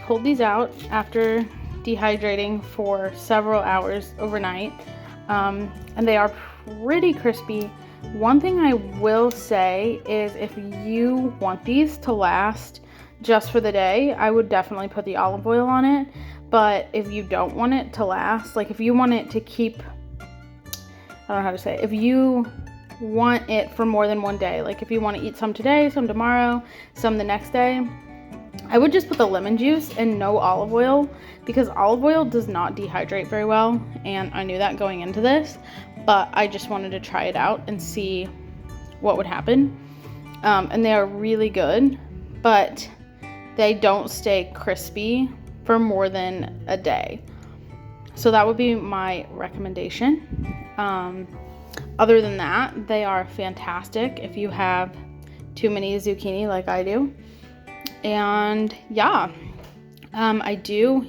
pulled these out after dehydrating for several hours overnight, and they are pretty crispy. One thing I will say is if you want these to last just for the day, I would definitely put the olive oil on it. But if you don't want it to last, like if you want it to keep, I don't know how to say it, if you want it for more than one day, like if you want to eat some today, some tomorrow, some the next day, I would just put the lemon juice and no olive oil, because olive oil does not dehydrate very well, and I knew that going into this, but I just wanted to try it out and see what would happen. And they are really good, but they don't stay crispy for more than a day. So that would be my recommendation. Other than that, they are fantastic if you have too many zucchini like I do. And yeah, I do.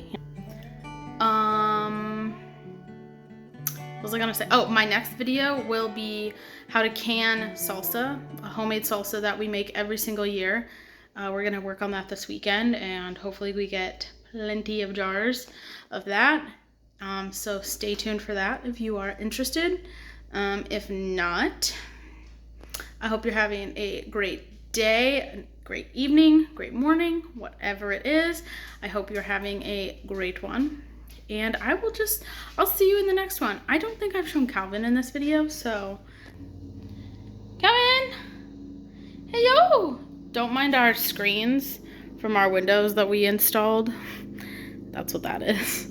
What was I gonna say? Oh, my next video will be how to can salsa, a homemade salsa that we make every single year. We're gonna work on that this weekend, and hopefully we get plenty of jars of that. So stay tuned for that if you are interested. If not, I hope you're having a great day, great evening, great morning, whatever it is. I hope you're having a great one. And I'll see you in the next one. I don't think I've shown Calvin in this video, so. Calvin! Hey, yo! Don't mind our screens from our windows that we installed. That's what that is.